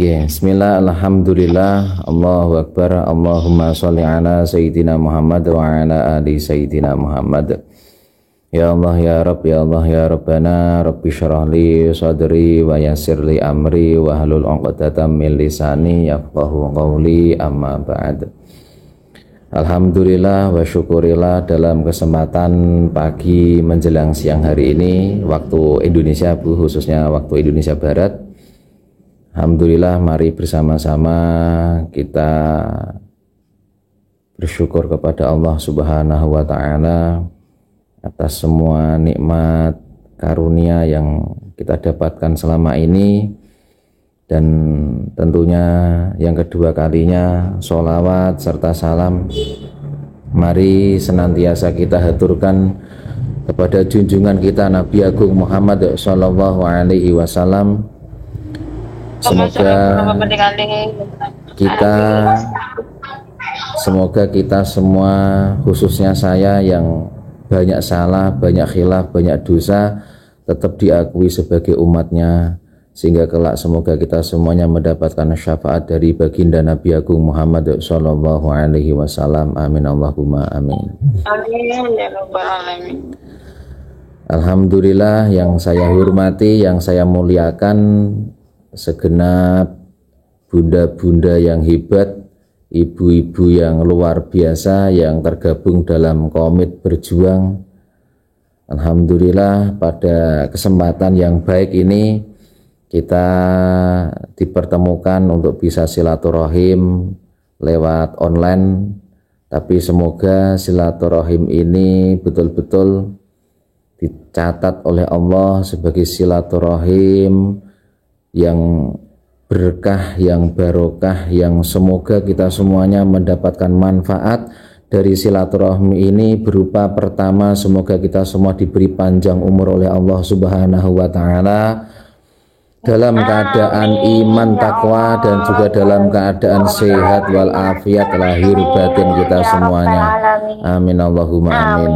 Bismillah, alhamdulillah, Allahu Akbar, Allahumma sholli ala Sayyidina Muhammad wa ala ali Sayyidina Muhammad. Ya Allah ya Rabb, ya Allah ya Rabbana, Rabbi syrah li sadri wa yassir li amri wa hlul 'uqdatam min lisani yafqahu qawli, amma ba'd. Alhamdulillah wa syukurillah, dalam kesempatan pagi menjelang siang hari ini waktu Indonesia, khususnya waktu Indonesia Barat, alhamdulillah, mari bersama-sama kita bersyukur kepada Allah Subhanahu wa Ta'ala atas semua nikmat karunia yang kita dapatkan selama ini, dan tentunya yang kedua kalinya sholawat serta salam mari senantiasa kita haturkan kepada junjungan kita Nabi Agung Muhammad Sallallahu Alaihi Wasallam. Semoga kita semua, khususnya saya yang banyak salah, banyak khilaf, banyak dosa, tetap diakui sebagai umatnya, sehingga kelak semoga kita semuanya mendapatkan syafaat dari baginda Nabi Agung Muhammad Sallallahu Alaihi Wasallam. Amin Allahumma amin. Amin ya rabbal alamin. Alhamdulillah, yang saya hormati, yang saya muliakan segenap bunda-bunda yang hebat, ibu-ibu yang luar biasa yang tergabung dalam komit berjuang. Alhamdulillah, pada kesempatan yang baik ini kita dipertemukan untuk bisa silaturahim lewat online, tapi semoga silaturahim ini betul-betul dicatat oleh Allah sebagai silaturahim yang berkah, yang barokah, yang semoga kita semuanya mendapatkan manfaat dari silaturahmi ini. Berupa pertama, semoga kita semua diberi panjang umur oleh Allah Subhanahu wa Ta'ala dalam keadaan iman, takwa, dan juga dalam keadaan sehat walafiat lahir batin kita semuanya. Amin Allahumma amin.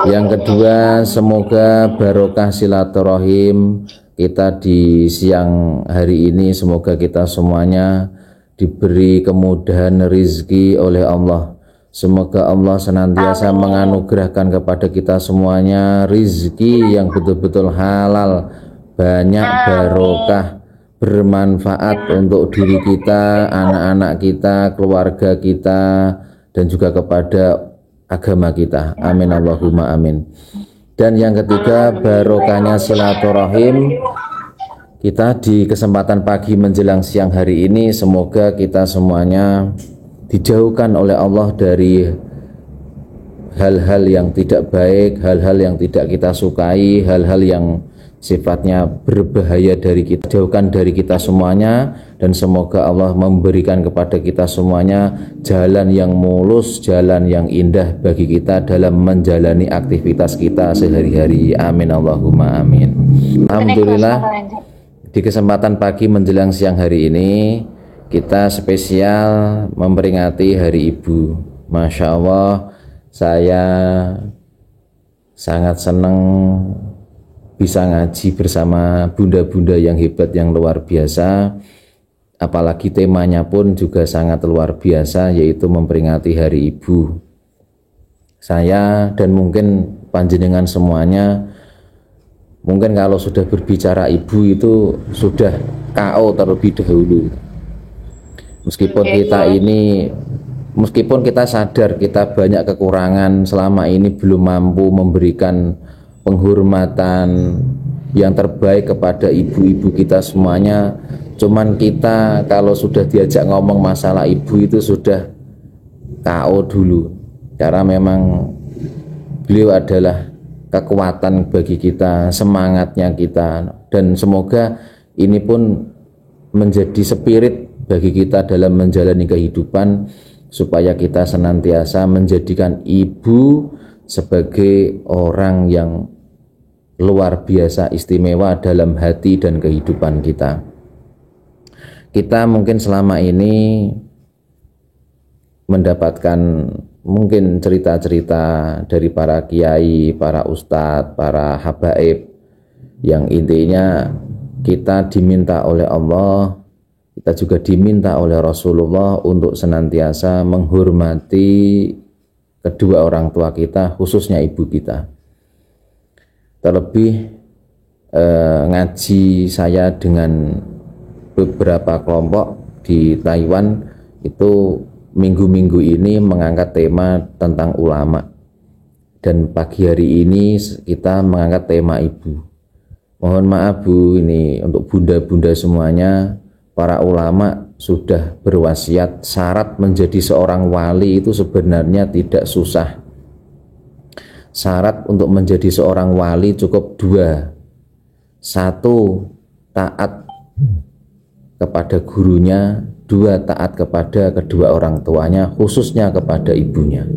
Yang kedua, semoga barokah silaturahim kita di siang hari ini, semoga kita semuanya diberi kemudahan rizki oleh Allah. Semoga Allah senantiasa menganugerahkan kepada kita semuanya rizki yang betul-betul halal, banyak barokah, bermanfaat untuk diri kita, anak-anak kita, keluarga kita, dan juga kepada agama kita. Amin Allahumma amin. Dan yang ketiga, barokahnya silaturahim kita di kesempatan pagi menjelang siang hari ini, semoga kita semuanya dijauhkan oleh Allah dari hal-hal yang tidak baik, hal-hal yang tidak kita sukai, hal-hal yang sifatnya berbahaya dari kita, jauhkan dari kita semuanya, dan semoga Allah memberikan kepada kita semuanya jalan yang mulus, jalan yang indah bagi kita dalam menjalani aktivitas kita sehari-hari. Amin Allahumma amin. Alhamdulillah, di kesempatan pagi menjelang siang hari ini kita spesial memperingati Hari Ibu. Masya Allah, saya sangat senang bisa ngaji bersama bunda-bunda yang hebat, yang luar biasa. Apalagi temanya pun juga sangat luar biasa, yaitu memperingati Hari Ibu. Saya dan mungkin panjenengan semuanya, mungkin kalau sudah berbicara ibu itu sudah KO terlebih dahulu. Meskipun kita sadar kita banyak kekurangan, selama ini belum mampu memberikan penghormatan yang terbaik kepada ibu-ibu kita semuanya. Cuman kita kalau sudah diajak ngomong masalah ibu itu sudah KO dulu, karena memang beliau adalah kekuatan bagi kita, semangatnya kita, dan semoga ini pun menjadi spirit bagi kita dalam menjalani kehidupan, supaya kita senantiasa menjadikan ibu sebagai orang yang luar biasa istimewa dalam hati dan kehidupan kita. Kita mungkin selama ini mendapatkan mungkin cerita-cerita dari para kiai, para ustadz, para habaib, yang intinya kita diminta oleh Allah, kita juga diminta oleh Rasulullah untuk senantiasa menghormati kedua orang tua kita, khususnya ibu kita. Terlebih ngaji saya dengan beberapa kelompok di Taiwan itu minggu-minggu ini mengangkat tema tentang ulama, dan pagi hari ini kita mengangkat tema ibu. Mohon maaf Bu, ini untuk bunda-bunda semuanya, para ulama sudah berwasiat syarat menjadi seorang wali itu sebenarnya tidak susah. Syarat untuk menjadi seorang wali cukup dua. Satu, taat kepada gurunya. Dua, taat kepada kedua orang tuanya, khususnya kepada ibunya.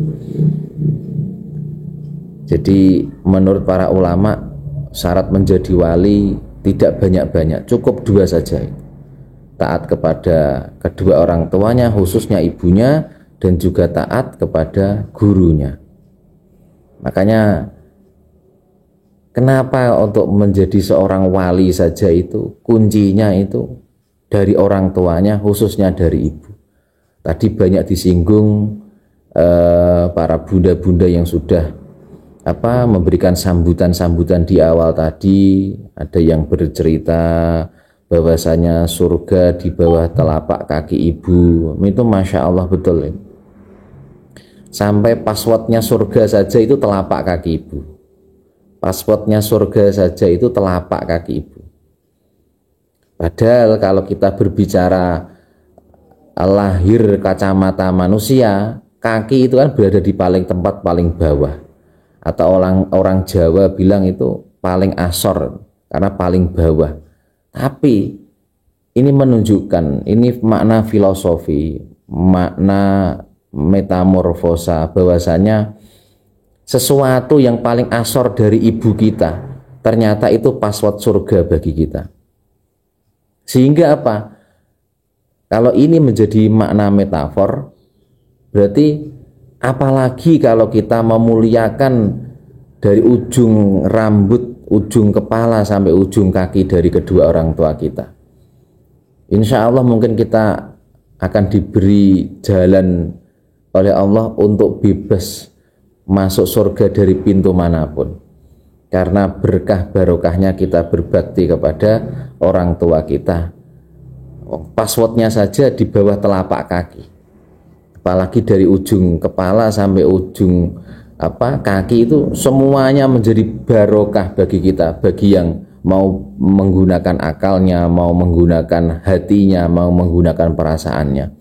Jadi menurut para ulama, syarat menjadi wali tidak banyak-banyak, cukup dua saja. Taat kepada kedua orang tuanya, khususnya ibunya, dan juga taat kepada gurunya. Makanya kenapa untuk menjadi seorang wali saja itu kuncinya itu dari orang tuanya, khususnya dari ibu. Tadi banyak disinggung para bunda-bunda yang sudah memberikan sambutan-sambutan di awal tadi. Ada yang bercerita bahwasanya surga di bawah telapak kaki ibu. Itu Masya Allah betul. Sampai passwordnya surga saja itu telapak kaki ibu. Passwordnya surga saja itu telapak kaki ibu. Padahal kalau kita berbicara lahir kacamata manusia, kaki itu kan berada di tempat paling bawah. Atau orang Jawa bilang itu paling asor, karena paling bawah. Tapi ini menunjukkan, ini makna filosofi, makna metamorfosa, bahwasanya sesuatu yang paling asor dari ibu kita ternyata itu password surga bagi kita. Sehingga apa? Kalau ini menjadi makna metafor, berarti apalagi kalau kita memuliakan dari ujung rambut, ujung kepala sampai ujung kaki dari kedua orang tua kita. Insya Allah mungkin kita akan diberi jalan oleh Allah untuk bebas masuk surga dari pintu manapun, karena berkah barokahnya kita berbakti kepada orang tua kita. Passwordnya saja di bawah telapak kaki, apalagi dari ujung kepala sampai ujung kaki, itu semuanya menjadi barokah bagi kita, bagi yang mau menggunakan akalnya, mau menggunakan hatinya, mau menggunakan perasaannya.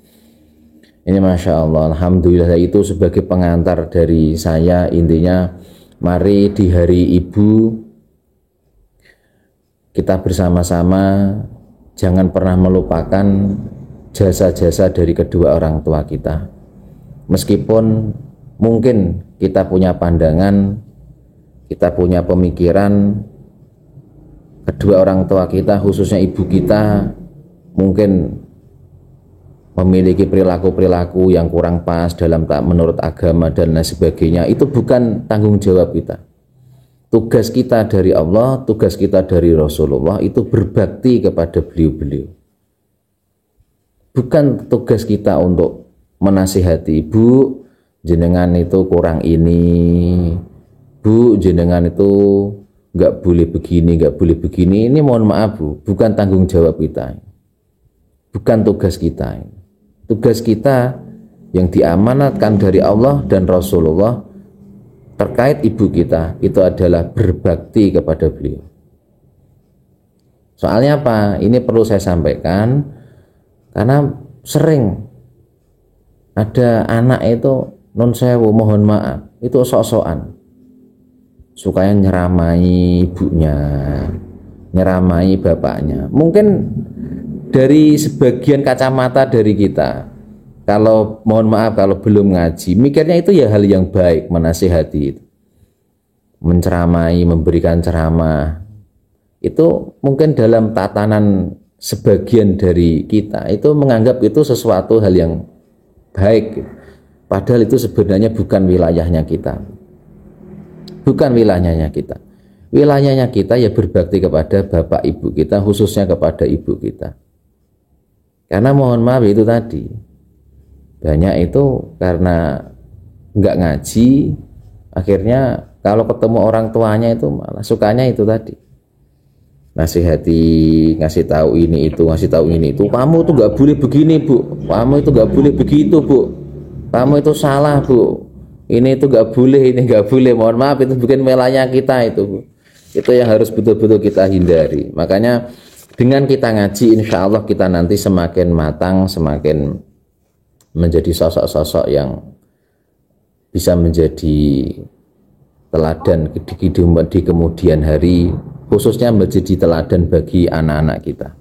Ini Masya Allah, Alhamdulillah. Itu sebagai pengantar dari saya. Intinya mari di hari ibu kita bersama-sama jangan pernah melupakan jasa-jasa dari kedua orang tua kita. Meskipun mungkin kita punya pandangan, kita punya pemikiran, kedua orang tua kita, khususnya ibu kita, mungkin memiliki perilaku-perilaku yang kurang pas dalam menurut agama dan lain sebagainya. Itu bukan tanggung jawab kita. Tugas kita dari Allah, tugas kita dari Rasulullah itu berbakti kepada beliau-beliau. Bukan tugas kita untuk menasihati, Bu, jenengan itu kurang ini, Bu, jenengan itu nggak boleh begini, nggak boleh begini. Ini mohon maaf Bu, bukan tanggung jawab kita, bukan tugas kita. Tugas kita yang diamanatkan dari Allah dan Rasulullah terkait ibu kita itu adalah berbakti kepada beliau. Soalnya apa? Ini perlu saya sampaikan karena sering ada anak itu non sewu, mohon maaf, itu sok-sokan, sukanya nyeramai ibunya, nyeramai bapaknya. Mungkin dari sebagian kacamata dari kita, kalau mohon maaf kalau belum ngaji, mikirnya itu ya hal yang baik, menasihati itu, menceramai, memberikan ceramah. Itu mungkin dalam tatanan sebagian dari kita itu menganggap itu sesuatu hal yang baik, padahal itu sebenarnya bukan wilayahnya kita, bukan wilayahnya kita. Wilayahnya kita ya berbakti kepada bapak ibu kita, khususnya kepada ibu kita. Karena mohon maaf itu tadi, banyak itu karena nggak ngaji, akhirnya kalau ketemu orang tuanya itu malah sukanya itu tadi. Nasihati, ngasih tahu ini itu, ngasih tahu ini itu. Kamu tuh nggak boleh begini bu, kamu itu nggak boleh begitu bu, kamu itu salah bu, ini itu nggak boleh, ini nggak boleh. Mohon maaf itu bukan wilayah kita itu bu. Itu yang harus betul-betul kita hindari. Makanya dengan kita ngaji, insya Allah kita nanti semakin matang, semakin menjadi sosok-sosok yang bisa menjadi teladan di kemudian hari, khususnya menjadi teladan bagi anak-anak kita.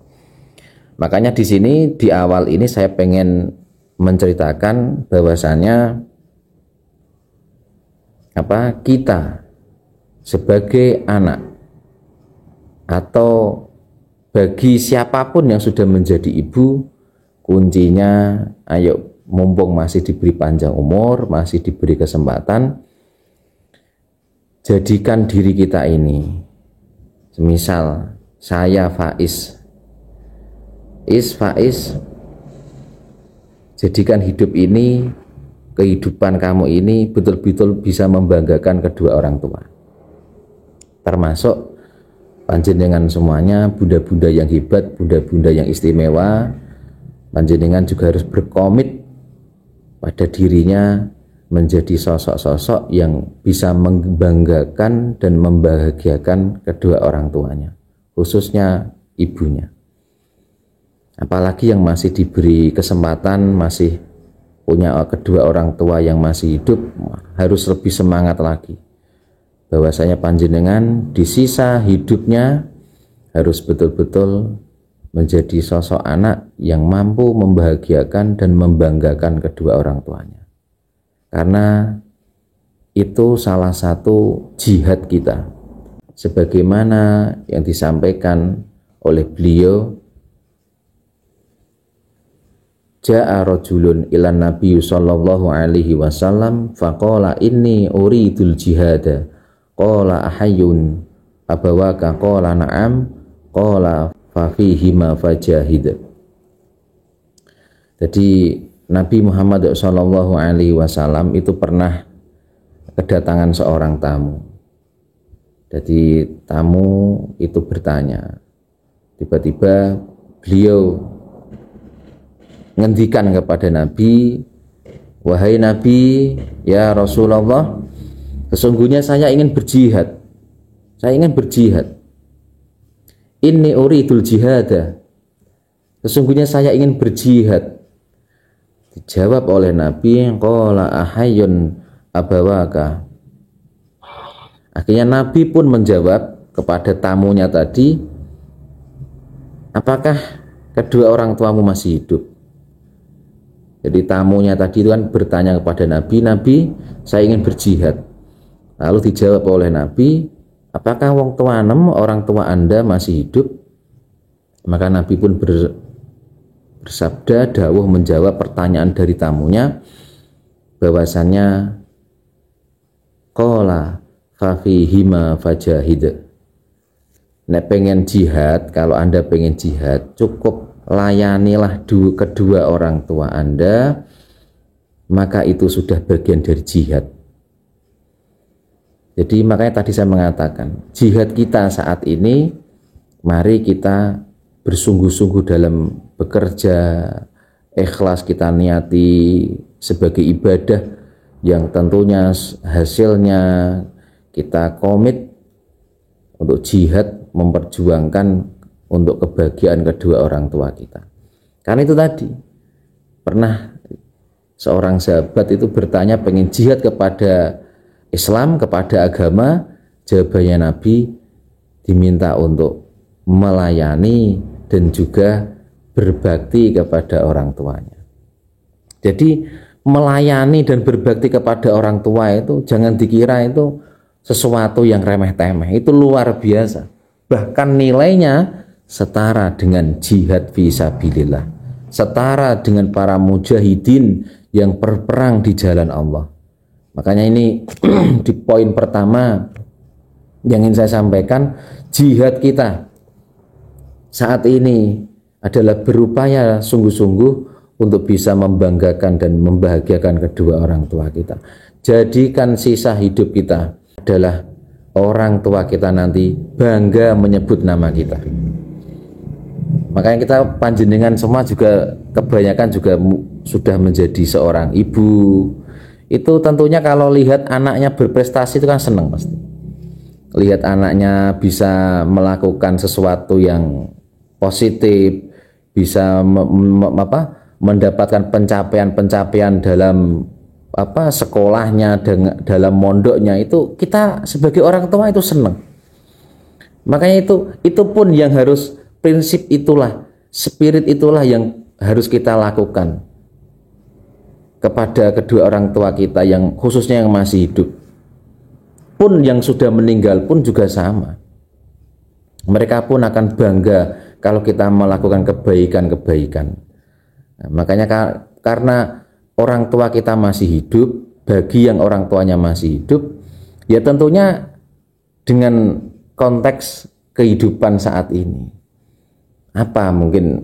Makanya di sini di awal ini saya pengen menceritakan bahwasanya kita sebagai anak atau bagi siapapun yang sudah menjadi ibu, kuncinya ayo mumpung masih diberi panjang umur, masih diberi kesempatan, jadikan diri kita ini, semisal saya Faiz, jadikan hidup ini, kehidupan kamu ini betul-betul bisa membanggakan kedua orang tua. Termasuk panjenengan semuanya, bunda-bunda yang hebat, bunda-bunda yang istimewa, panjenengan juga harus berkomit pada dirinya menjadi sosok-sosok yang bisa membanggakan dan membahagiakan kedua orang tuanya, khususnya ibunya. Apalagi yang masih diberi kesempatan, masih punya kedua orang tua yang masih hidup, harus lebih semangat lagi. Bahwasanya panjenengan di sisa hidupnya harus betul-betul menjadi sosok anak yang mampu membahagiakan dan membanggakan kedua orang tuanya. Karena itu salah satu jihad kita. Sebagaimana yang disampaikan oleh beliau, Ja'a rajulun ilan Nabi sallallahu alaihi wasallam faqala inni uridul jihada. Qala ahayyun abawaka, qala na'am, qala fafihima fajahid. Jadi Nabi Muhammad sallallahu alaihi wasallam itu pernah kedatangan seorang tamu. Jadi tamu itu bertanya, tiba-tiba beliau ngendikan kepada Nabi, wahai Nabi, ya Rasulullah, sesungguhnya saya ingin berjihad. Saya ingin berjihad. Inni uridul jihada. Sesungguhnya saya ingin berjihad. Dijawab oleh Nabi, qala ahayyun abawaka. Akhirnya Nabi pun menjawab kepada tamunya tadi, apakah kedua orang tuamu masih hidup? Jadi tamunya tadi itu kan bertanya kepada Nabi, Nabi, saya ingin berjihad. Lalu dijawab oleh Nabi, apakah orang tua Anda masih hidup? Maka Nabi pun bersabda, dawuh menjawab pertanyaan dari tamunya, bahwasannya qala fafihima fajahid. Nek pengen jihad, kalau Anda pengen jihad, cukup layanilah kedua orang tua Anda, maka itu sudah bagian dari jihad. Jadi makanya tadi saya mengatakan, jihad kita saat ini, mari kita bersungguh-sungguh dalam bekerja, ikhlas kita niati sebagai ibadah yang tentunya hasilnya kita komit untuk jihad, memperjuangkan untuk kebahagiaan kedua orang tua kita. Karena itu tadi, pernah seorang sahabat itu bertanya pengen jihad kepada Islam, kepada agama, jawabannya Nabi diminta untuk melayani dan juga berbakti kepada orang tuanya. Jadi melayani dan berbakti kepada orang tua itu jangan dikira itu sesuatu yang remeh-temeh, itu luar biasa. Bahkan nilainya setara dengan jihad fisabilillah, setara dengan para mujahidin yang berperang di jalan Allah. Makanya ini di poin pertama Yang ingin saya sampaikan, jihad kita saat ini adalah berupaya sungguh-sungguh untuk bisa membanggakan dan membahagiakan kedua orang tua kita. Jadikan sisa hidup kita adalah orang tua kita nanti bangga menyebut nama kita. Makanya kita panjenengan semua juga kebanyakan juga sudah menjadi seorang ibu. Itu tentunya kalau lihat anaknya berprestasi itu kan senang pasti. Lihat anaknya bisa melakukan sesuatu yang positif, bisa mendapatkan pencapaian-pencapaian dalam sekolahnya, dalam mondoknya, itu kita sebagai orang tua itu senang. Makanya itu pun yang harus, prinsip itulah, spirit itulah yang harus kita lakukan kepada kedua orang tua kita, yang khususnya yang masih hidup. Pun yang sudah meninggal pun juga sama. Mereka pun akan bangga kalau kita melakukan kebaikan-kebaikan. Nah, makanya karena orang tua kita masih hidup, bagi yang orang tuanya masih hidup, ya tentunya dengan konteks kehidupan saat ini, apa mungkin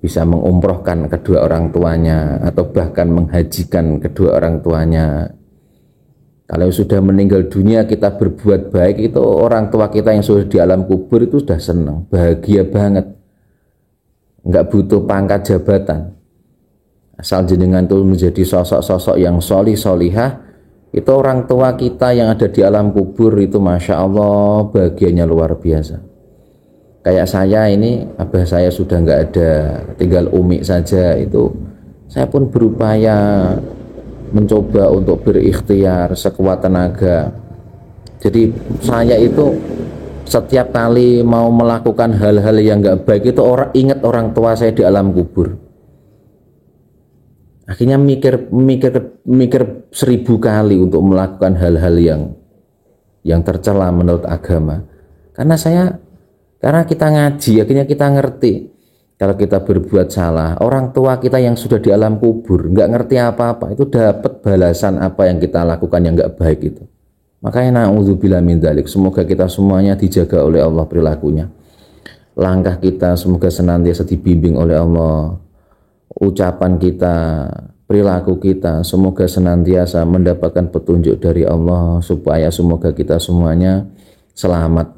bisa mengumrohkan kedua orang tuanya atau bahkan menghajikan kedua orang tuanya. Kalau sudah meninggal dunia kita berbuat baik, itu orang tua kita yang sudah di alam kubur itu sudah senang, bahagia banget, nggak butuh pangkat jabatan. Asal jenengan itu menjadi sosok-sosok yang solihah, itu orang tua kita yang ada di alam kubur itu Masya Allah bahagianya luar biasa. Kayak saya ini, abah saya sudah nggak ada, tinggal umi saja, itu saya pun berupaya mencoba untuk berikhtiar sekuat tenaga. Jadi saya itu setiap kali mau melakukan hal-hal yang nggak baik itu ingat orang tua saya di alam kubur. Akhirnya mikir 1000 kali untuk melakukan hal-hal yang tercela menurut agama. Karena kita ngaji, akhirnya kita ngerti kalau kita berbuat salah, orang tua kita yang sudah di alam kubur nggak ngerti apa-apa, itu dapat balasan apa yang kita lakukan yang nggak baik itu. Makanya na'udzubillah min dzalik, semoga kita semuanya dijaga oleh Allah perilakunya. Langkah kita semoga senantiasa dibimbing oleh Allah. Ucapan kita, perilaku kita semoga senantiasa mendapatkan petunjuk dari Allah, supaya semoga kita semuanya selamat.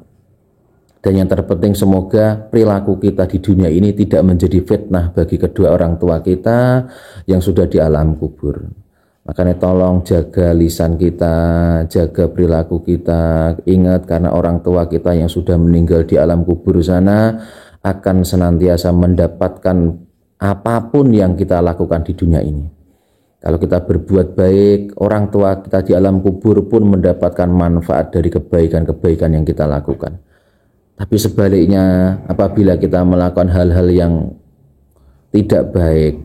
Dan yang terpenting semoga perilaku kita di dunia ini tidak menjadi fitnah bagi kedua orang tua kita yang sudah di alam kubur. Makanya tolong jaga lisan kita, jaga perilaku kita. Ingat, karena orang tua kita yang sudah meninggal di alam kubur sana akan senantiasa mendapatkan apapun yang kita lakukan di dunia ini. Kalau kita berbuat baik, orang tua kita di alam kubur pun mendapatkan manfaat dari kebaikan-kebaikan yang kita lakukan. Tapi sebaliknya, apabila kita melakukan hal-hal yang tidak baik,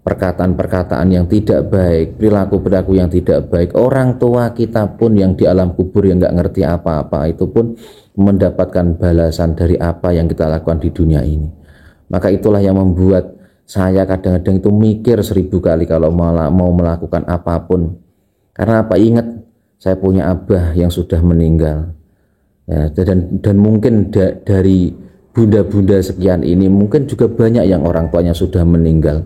perkataan-perkataan yang tidak baik, perilaku-perilaku yang tidak baik, orang tua kita pun yang di alam kubur yang nggak ngerti apa-apa itu pun mendapatkan balasan dari apa yang kita lakukan di dunia ini. Maka itulah yang membuat saya kadang-kadang itu mikir 1000 kali kalau mau melakukan apapun. Karena apa? Ingat, saya punya abah yang sudah meninggal. Ya, dan mungkin dari bunda-bunda sekian ini mungkin juga banyak yang orang tuanya sudah meninggal.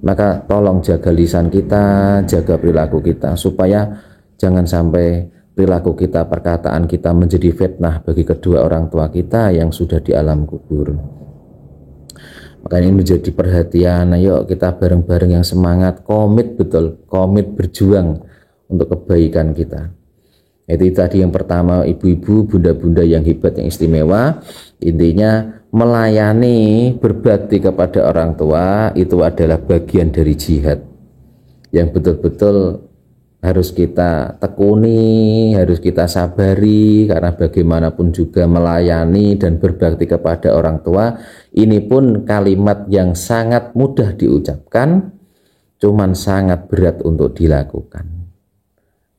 Maka tolong jaga lisan kita, jaga perilaku kita, supaya jangan sampai perilaku kita, perkataan kita menjadi fitnah bagi kedua orang tua kita yang sudah di alam kubur. Maka ini menjadi perhatian. Ayo kita bareng-bareng yang semangat, komit betul, komit berjuang untuk kebaikan kita. Itu tadi yang pertama, ibu-ibu, bunda-bunda yang hebat, yang istimewa. Intinya melayani, berbakti kepada orang tua itu adalah bagian dari jihad yang betul-betul harus kita tekuni, harus kita sabari. Karena bagaimanapun juga melayani dan berbakti kepada orang tua ini pun kalimat yang sangat mudah diucapkan, cuman sangat berat untuk dilakukan.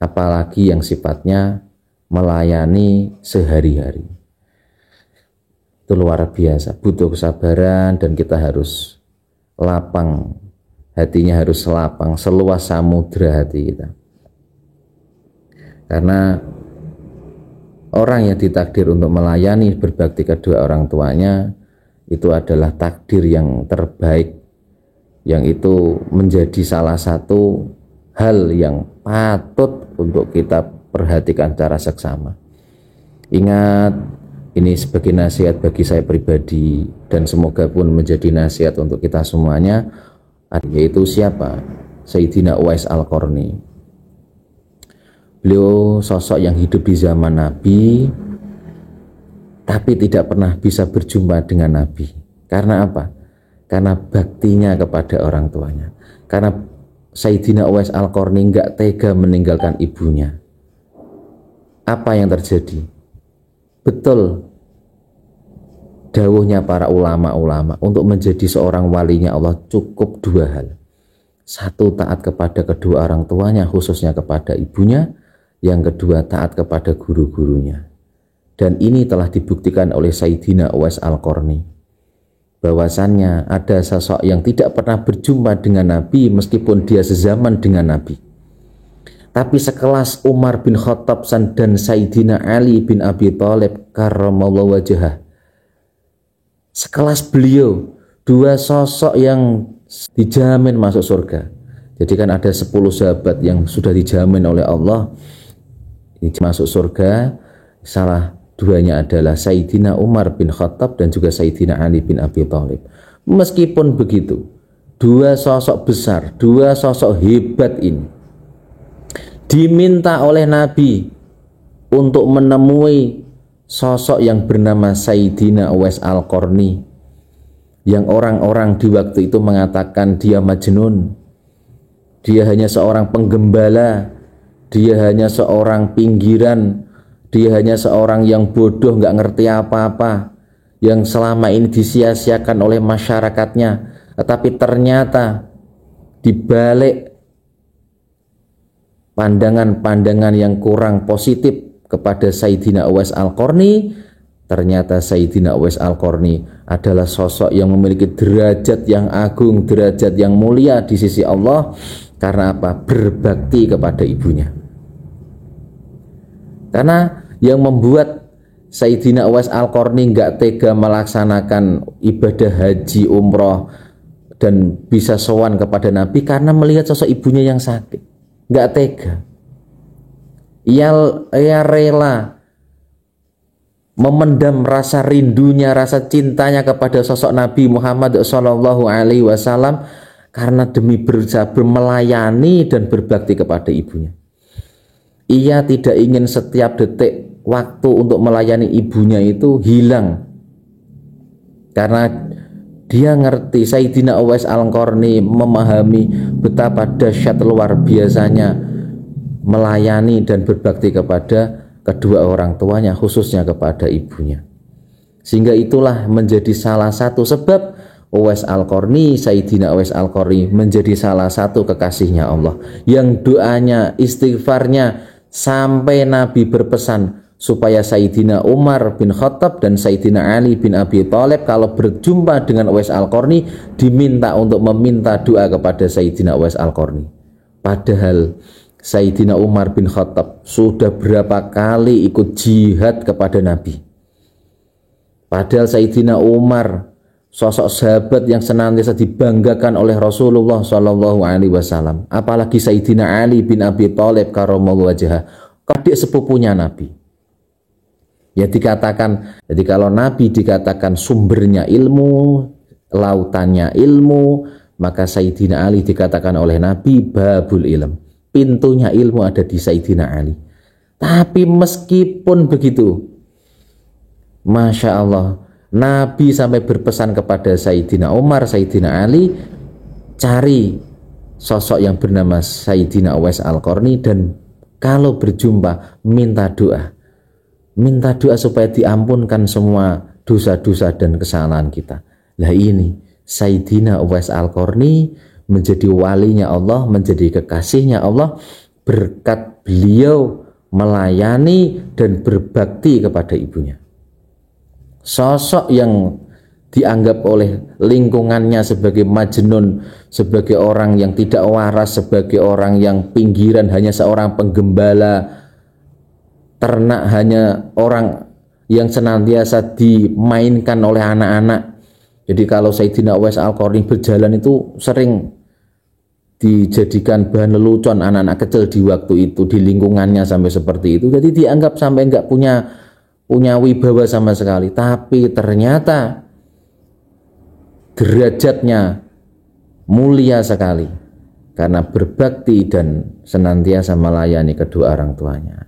Apalagi yang sifatnya melayani sehari-hari. Itu luar biasa, butuh kesabaran, dan kita harus lapang, hatinya harus lapang, seluas samudra hati kita. Karena orang yang ditakdir untuk melayani berbakti kedua orang tuanya itu adalah takdir yang terbaik, yang itu menjadi salah satu hal yang patut untuk kita perhatikan secara seksama. Ingat, ini sebagai nasihat bagi saya pribadi dan semoga pun menjadi nasihat untuk kita semuanya, yaitu siapa? Sayyidina Uwais Al-Qarni. Beliau sosok yang hidup di zaman Nabi tapi tidak pernah bisa berjumpa dengan Nabi. Karena apa? Karena baktinya kepada orang tuanya. Karena Sayyidina Uwais Al-Qarni enggak tega meninggalkan ibunya. Apa yang terjadi? Betul dawuhnya para ulama-ulama, untuk menjadi seorang walinya Allah cukup dua hal. Satu, taat kepada kedua orang tuanya, khususnya kepada ibunya. Yang kedua, taat kepada guru-gurunya. Dan ini telah dibuktikan oleh Sayyidina Uwais Al-Qarni, bahwasannya ada sosok yang tidak pernah berjumpa dengan Nabi meskipun dia sezaman dengan Nabi, tapi sekelas Umar bin Khattab dan Sayyidina Ali bin Abi Thalib karramallahu wajhah, sekelas beliau, dua sosok yang dijamin masuk surga. Jadi kan ada 10 sahabat yang sudah dijamin oleh Allah masuk surga, salah duanya adalah Sayyidina Umar bin Khattab dan juga Sayyidina Ali bin Abi Thalib. Meskipun begitu, dua sosok besar, dua sosok hebat ini diminta oleh Nabi untuk menemui sosok yang bernama Sayyidina Uwais Al-Qarni, yang orang-orang di waktu itu mengatakan dia majnun, dia hanya seorang penggembala, dia hanya seorang pinggiran, dia hanya seorang yang bodoh, nggak ngerti apa-apa, yang selama ini disia-siakan oleh masyarakatnya. Tetapi ternyata dibalik pandangan-pandangan yang kurang positif kepada Sayyidina Uwais Al-Qarni, ternyata Sayyidina Uwais Al-Qarni adalah sosok yang memiliki derajat yang agung, derajat yang mulia di sisi Allah. Karena apa? Berbakti kepada ibunya. Karena yang membuat Sayyidina Uwais Al-Qarni nggak tega melaksanakan ibadah haji umroh dan bisa sowan kepada Nabi, karena melihat sosok ibunya yang sakit, nggak tega. Ia rela memendam rasa rindunya, rasa cintanya kepada sosok Nabi Muhammad SAW karena demi berusaha melayani dan berbakti kepada ibunya. Ia tidak ingin setiap detik waktu untuk melayani ibunya itu hilang, karena dia ngerti, Sayyidina Uwais Al-Qarni memahami betapa dahsyat luar biasanya melayani dan berbakti kepada kedua orang tuanya, khususnya kepada ibunya. Sehingga itulah menjadi salah satu sebab Uwais Al-Qarni, Sayyidina Uwais Al-Qarni menjadi salah satu kekasihnya Allah, yang doanya, istighfarnya sampai Nabi berpesan supaya Sayyidina Umar bin Khattab dan Sayyidina Ali bin Abi Thalib kalau berjumpa dengan Uwais Al-Qarni diminta untuk meminta doa kepada Sayyidina Uwais Al-Qarni. Padahal Sayyidina Umar bin Khattab sudah berapa kali ikut jihad kepada Nabi. Padahal Sayyidina Umar sosok sahabat yang senantiasa dibanggakan oleh Rasulullah SAW. Apalagi Sayyidina Ali bin Abi Thalib karramallahu wajhah, adik sepupunya Nabi. Ya dikatakan, jadi kalau Nabi dikatakan sumbernya ilmu, lautannya ilmu, maka Sayyidina Ali dikatakan oleh Nabi babul ilm, pintunya ilmu ada di Sayyidina Ali. Tapi meskipun begitu, Masya Allah, Nabi sampai berpesan kepada Sayyidina Umar, Sayyidina Ali, cari sosok yang bernama Sayyidina Uwais Al-Qarni dan kalau berjumpa minta doa. Minta doa supaya diampunkan semua dosa-dosa dan kesalahan kita. Nah ini Sayyidina Uwais Al-Qarni menjadi walinya Allah, menjadi kekasihnya Allah berkat beliau melayani dan berbakti kepada ibunya. Sosok yang dianggap oleh lingkungannya sebagai majnun, sebagai orang yang tidak waras, sebagai orang yang pinggiran, hanya seorang penggembala, ternak, hanya orang yang senantiasa dimainkan oleh anak-anak. Jadi kalau Sayyidina Uwais Al-Qarni berjalan itu sering dijadikan bahan lelucon anak-anak kecil di waktu itu, di lingkungannya sampai seperti itu. Jadi dianggap sampai enggak punya wibawa sama sekali. Tapi ternyata derajatnya mulia sekali karena berbakti dan senantiasa melayani kedua orang tuanya.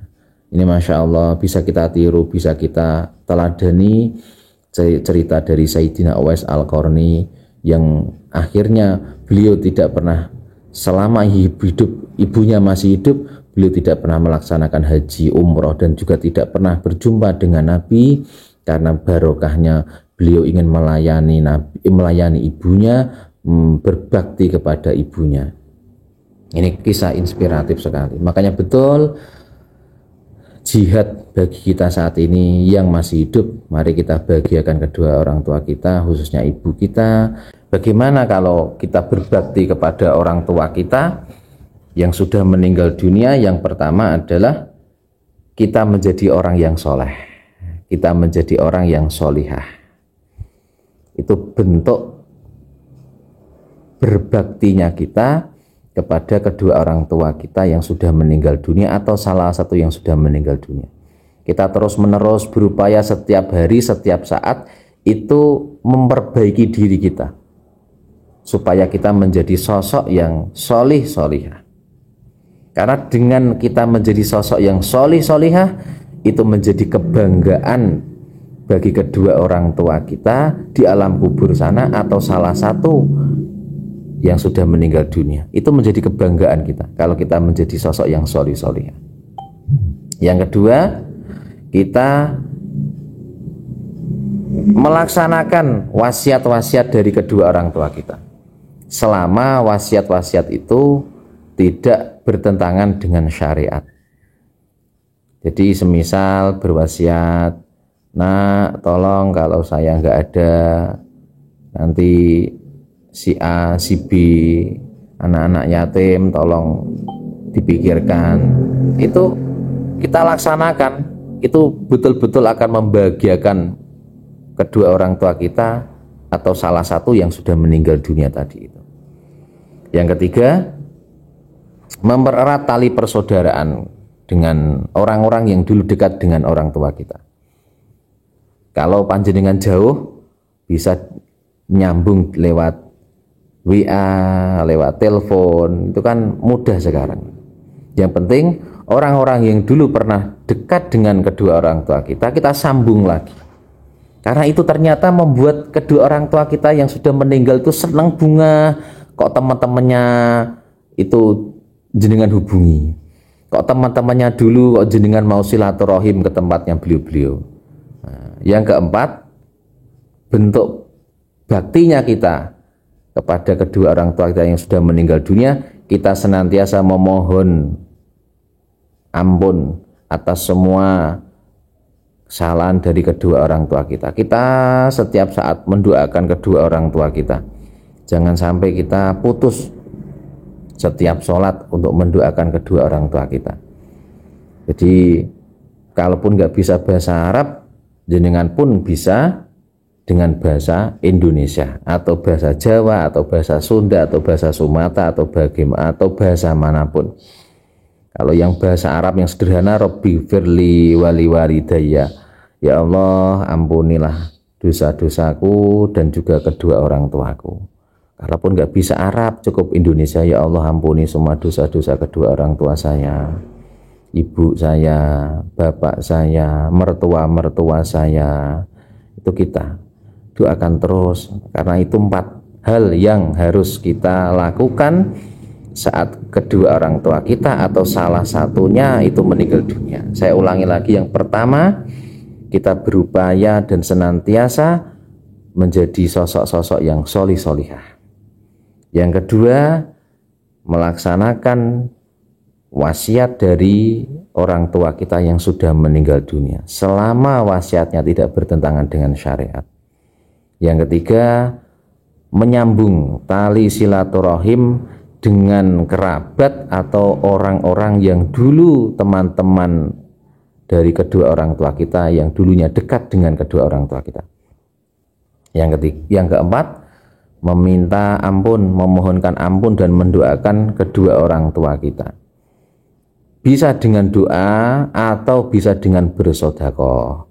Ini Masya Allah bisa kita tiru, bisa kita teladani cerita dari Sayyidina Uwais Al-Qarni yang akhirnya beliau tidak pernah, selama hidup ibunya masih hidup, beliau tidak pernah melaksanakan haji umroh dan juga tidak pernah berjumpa dengan Nabi karena barokahnya beliau ingin melayani ibunya, berbakti kepada ibunya. Ini kisah inspiratif sekali. Makanya betul jihad bagi kita saat ini yang masih hidup, mari kita bahagiakan kedua orang tua kita, khususnya ibu kita. Bagaimana kalau kita berbakti kepada orang tua kita yang sudah meninggal dunia? Yang pertama adalah kita menjadi orang yang soleh, kita menjadi orang yang solihah. Itu bentuk berbaktinya kita kepada kedua orang tua kita yang sudah meninggal dunia atau salah satu yang sudah meninggal dunia. Kita terus menerus berupaya setiap hari, setiap saat itu memperbaiki diri kita supaya kita menjadi sosok yang solih solihah. Karena dengan kita menjadi sosok yang solih solihah, itu menjadi kebanggaan bagi kedua orang tua kita di alam kubur sana atau salah satu yang sudah meninggal dunia. Itu menjadi kebanggaan kita kalau kita menjadi sosok yang solih solihah. Yang kedua, kita melaksanakan wasiat-wasiat dari kedua orang tua kita selama wasiat-wasiat itu tidak bertentangan dengan syariat. Jadi semisal berwasiat, nak tolong kalau saya nggak ada nanti si A, si B, anak-anak yatim tolong dipikirkan. Itu kita laksanakan, itu betul-betul akan membahagiakan kedua orang tua kita atau salah satu yang sudah meninggal dunia tadi itu. Yang ketiga, mempererat tali persaudaraan dengan orang-orang yang dulu dekat dengan orang tua kita. Kalau panjenengan jauh, bisa nyambung lewat WA, lewat telepon, itu kan mudah sekarang. Yang penting orang-orang yang dulu pernah dekat dengan kedua orang tua kita, kita sambung lagi. Karena itu ternyata membuat kedua orang tua kita yang sudah meninggal itu senang bunga. Kok teman-temannya itu jenengan hubungi, kok teman-temannya dulu kok jenengan mau silaturahim ke tempatnya beliau-beliau. Nah, yang keempat, bentuk baktinya kita kepada kedua orang tua kita yang sudah meninggal dunia, kita senantiasa memohon ampun atas semua kesalahan dari kedua orang tua kita. Kita setiap saat mendoakan kedua orang tua kita. Jangan sampai kita putus setiap sholat untuk mendoakan kedua orang tua kita. Jadi kalaupun nggak bisa bahasa Arab, jenengan pun bisa dengan bahasa Indonesia atau bahasa Jawa atau bahasa Sunda atau bahasa Sumatera atau bagaimana atau bahasa manapun. Kalau yang bahasa Arab yang sederhana, Rabbi firli wali walidayya, ya Allah ampunilah dosa-dosaku dan juga kedua orang tuaku. Kalaupun nggak bisa Arab, cukup Indonesia, ya Allah ampuni semua dosa-dosa kedua orang tua saya, ibu saya, bapak saya, mertua-mertua saya. Itu kita doakan terus, karena itu 4 hal yang harus kita lakukan saat kedua orang tua kita atau salah satunya itu meninggal dunia. Saya ulangi lagi, yang pertama, kita berupaya dan senantiasa menjadi sosok-sosok yang solih solihah. Yang kedua, melaksanakan wasiat dari orang tua kita yang sudah meninggal dunia selama wasiatnya tidak bertentangan dengan syariat. Yang ketiga, menyambung tali silaturahim dengan kerabat atau orang-orang yang dulu teman-teman dari kedua orang tua kita yang dulunya dekat dengan kedua orang tua kita. Yang keempat, meminta ampun, memohonkan ampun dan mendoakan kedua orang tua kita. Bisa dengan doa atau bisa dengan bersedekah.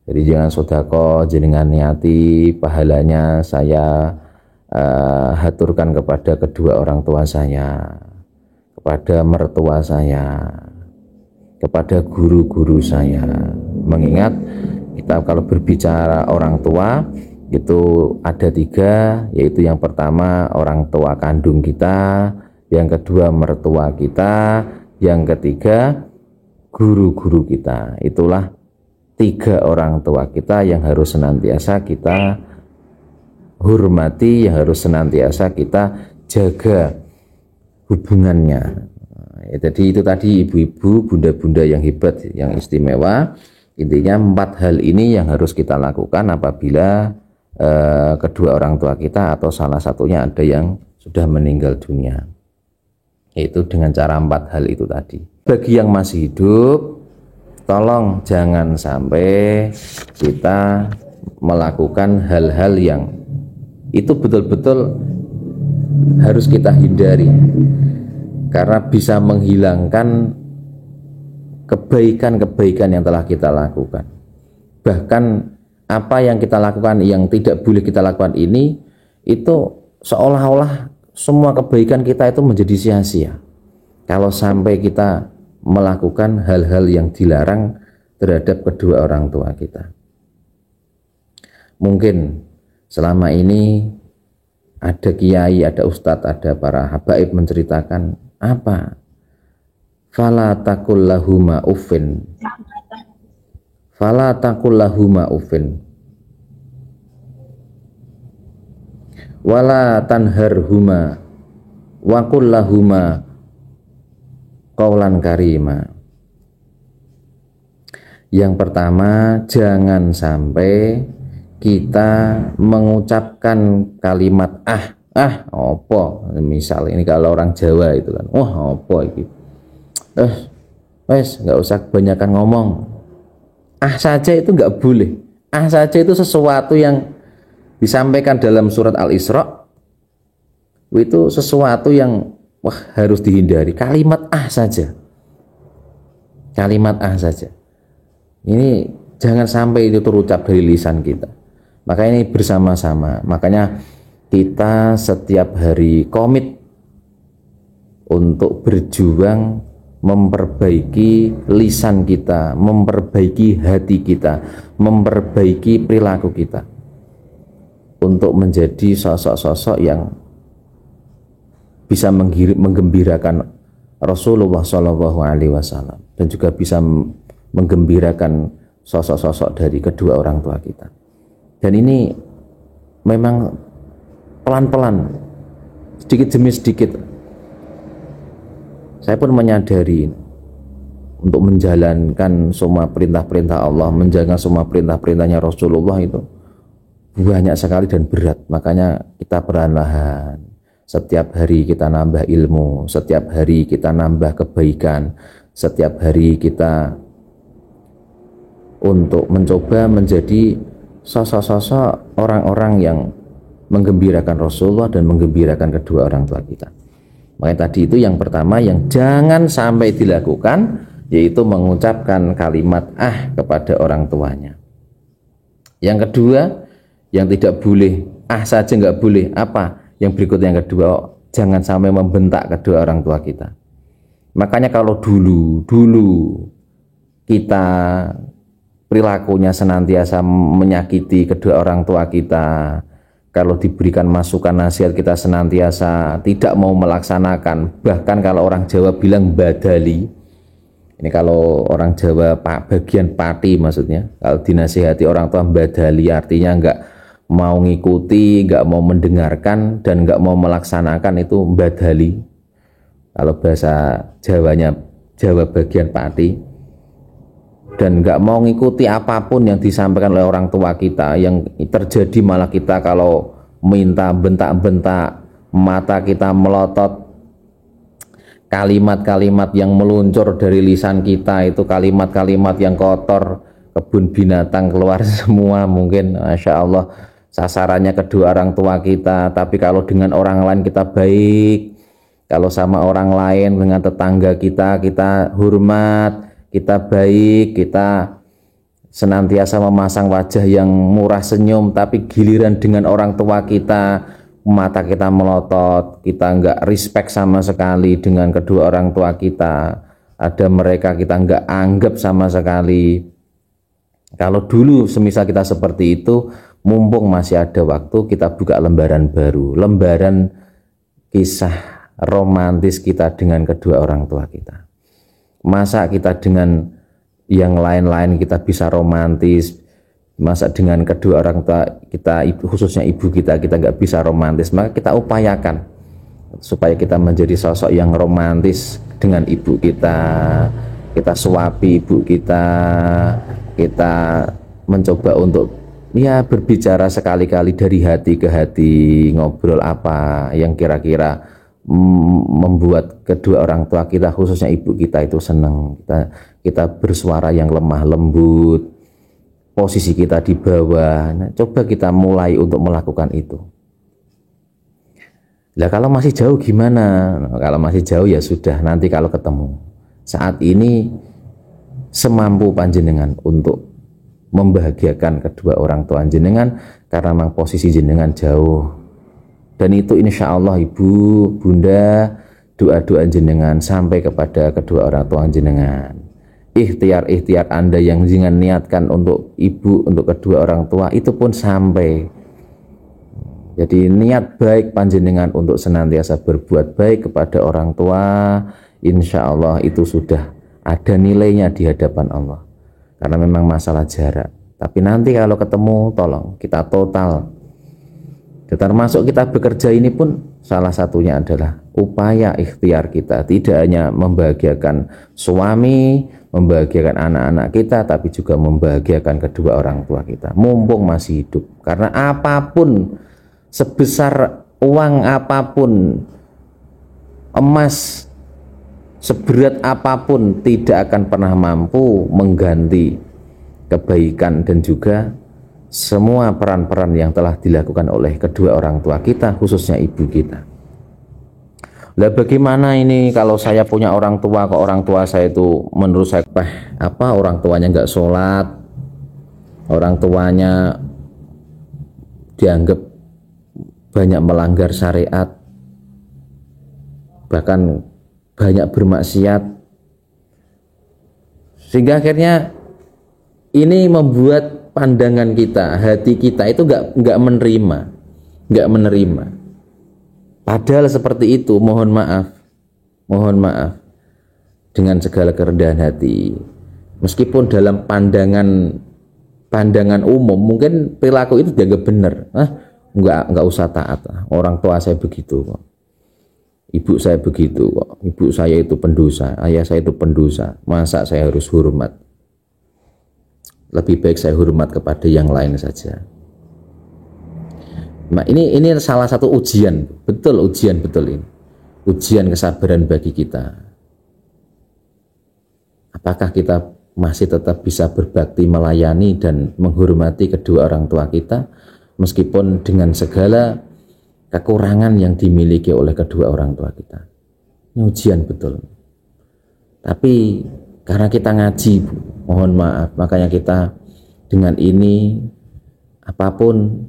Jadi jangan sedekah jenengan niati pahalanya saya haturkan kepada kedua orang tua saya, kepada mertua saya, kepada guru-guru saya. Mengingat kita kalau berbicara orang tua itu ada 3, yaitu yang pertama orang tua kandung kita, yang kedua mertua kita, yang ketiga guru-guru kita. Itulah 3 orang tua kita yang harus senantiasa kita hormati, yang harus senantiasa kita jaga hubungannya. Jadi itu tadi ibu-ibu, bunda-bunda yang hebat, yang istimewa. Intinya 4 hal ini yang harus kita lakukan apabila kedua orang tua kita atau salah satunya ada yang sudah meninggal dunia, yaitu dengan cara 4 hal itu tadi. Bagi yang masih hidup, tolong jangan sampai kita melakukan hal-hal yang itu betul-betul harus kita hindari, karena bisa menghilangkan kebaikan-kebaikan yang telah kita lakukan. Bahkan apa yang kita lakukan, yang tidak boleh kita lakukan ini, itu seolah-olah semua kebaikan kita itu menjadi sia-sia kalau sampai kita melakukan hal-hal yang dilarang terhadap kedua orang tua kita. Mungkin selama ini ada kiai, ada ustadz, ada para habaib menceritakan apa? Fala taqul lahuma uffin. Fala taqul lahuma uffin. Wala tanharhuma wa qul lahuma qaulan karima. Yang pertama, jangan sampai kita mengucapkan kalimat opo, misal ini kalau orang Jawa itu kan, wah opo iki, wes nggak usah kebanyakan ngomong, saja itu nggak boleh. Saja itu sesuatu yang disampaikan dalam surat Al-Isra, itu sesuatu yang harus dihindari. Kalimat saja, kalimat saja ini jangan sampai itu terucap dari lisan kita. Makanya ini bersama-sama, makanya kita setiap hari komit untuk berjuang memperbaiki lisan kita, memperbaiki hati kita, memperbaiki perilaku kita, untuk menjadi sosok-sosok yang bisa menggembirakan Rasulullah SAW dan juga bisa menggembirakan sosok-sosok dari kedua orang tua kita. Dan ini memang pelan-pelan, sedikit demi sedikit. Saya pun menyadari untuk menjalankan semua perintah-perintah Allah, menjaga semua perintah-perintahnya Rasulullah itu banyak sekali dan berat. Makanya kita perlahan-lahan, setiap hari kita nambah ilmu, setiap hari kita nambah kebaikan, setiap hari kita untuk mencoba menjadi sosok-sosok orang-orang yang menggembirakan Rasulullah dan menggembirakan kedua orang tua kita. Makanya tadi itu yang pertama yang jangan sampai dilakukan, yaitu mengucapkan kalimat kepada orang tuanya. Yang kedua yang tidak boleh, saja nggak boleh, apa? Yang berikutnya yang kedua, jangan sampai membentak kedua orang tua kita. Makanya kalau dulu kita perilakunya senantiasa menyakiti kedua orang tua kita, kalau diberikan masukan nasihat kita senantiasa tidak mau melaksanakan, bahkan kalau orang Jawa bilang badali, ini kalau orang Jawa bagian pati maksudnya, kalau dinasihati orang tua badali artinya nggak mau ngikuti, nggak mau mendengarkan dan nggak mau melaksanakan, itu badali. Kalau bahasa Jawanya Jawa bagian pati, dan nggak mau ngikuti apapun yang disampaikan oleh orang tua kita. Yang terjadi malah kita kalau minta bentak-bentak, mata kita melotot, kalimat-kalimat yang meluncur dari lisan kita itu kalimat-kalimat yang kotor, kebun binatang keluar semua mungkin, Masya Allah, sasarannya kedua orang tua kita. Tapi kalau dengan orang lain kita baik, kalau sama orang lain dengan tetangga kita hormat, kita baik, kita senantiasa memasang wajah yang murah senyum. Tapi giliran dengan orang tua kita, mata kita melotot, kita nggak respect sama sekali dengan kedua orang tua kita. Ada mereka kita nggak anggap sama sekali. Kalau dulu semisal kita seperti itu, mumpung masih ada waktu, kita buka lembaran baru, lembaran kisah romantis kita dengan kedua orang tua kita. Masa kita dengan yang lain-lain kita bisa romantis, masa dengan kedua orang tua kita, khususnya ibu kita nggak bisa romantis? Maka kita upayakan supaya kita menjadi sosok yang romantis dengan ibu kita. Kita suapi ibu kita mencoba untuk ya berbicara sekali-kali dari hati ke hati, ngobrol apa yang kira-kira membuat kedua orang tua kita, khususnya ibu kita itu senang. Kita bersuara yang lemah lembut, posisi kita di bawah. Nah, coba kita mulai untuk melakukan itu. Nah, kalau masih jauh gimana? Kalau masih jauh ya sudah, nanti kalau ketemu. Saat ini semampu panjenengan untuk membahagiakan kedua orang tua jenengan, karena memang posisi jenengan jauh. Dan itu insya Allah ibu, bunda, doa-doa jenengan sampai kepada kedua orang tua jenengan. Ikhtiar-ikhtiar Anda yang jenengan niatkan untuk ibu, untuk kedua orang tua, itu pun sampai. Jadi niat baik panjenengan untuk senantiasa berbuat baik kepada orang tua, insya Allah itu sudah ada nilainya di hadapan Allah. Karena memang masalah jarak. Tapi nanti kalau ketemu, tolong kita total. Termasuk kita bekerja ini pun salah satunya adalah upaya ikhtiar kita. Tidak hanya membahagiakan suami, membahagiakan anak-anak kita, tapi juga membahagiakan kedua orang tua kita. Mumpung masih hidup. Karena apapun, sebesar uang apapun, emas seberat apapun, tidak akan pernah mampu mengganti kebaikan dan juga semua peran-peran yang telah dilakukan oleh kedua orang tua kita, khususnya ibu kita. Lah bagaimana ini kalau saya punya orang tua, kok orang tua saya itu menurut saya orang tuanya nggak sholat, orang tuanya dianggap banyak melanggar syariat, bahkan banyak bermaksiat, sehingga akhirnya ini membuat pandangan kita, hati kita itu nggak menerima. Padahal seperti itu, mohon maaf dengan segala kerendahan hati. Meskipun dalam pandangan umum mungkin perilaku itu dianggap benar, nggak usah taat. Orang tua saya begitu kok. Ibu saya begitu kok, ibu saya itu pendosa, ayah saya itu pendosa, masa saya harus hormat? Lebih baik saya hormat kepada yang lain saja. Nah, ini salah satu ujian betul ini. Ujian kesabaran bagi kita. Apakah kita masih tetap bisa berbakti, melayani dan menghormati kedua orang tua kita meskipun dengan segala kekurangan yang dimiliki oleh kedua orang tua kita? Ini ujian betul. Tapi karena kita ngaji, mohon maaf, makanya kita dengan ini apapun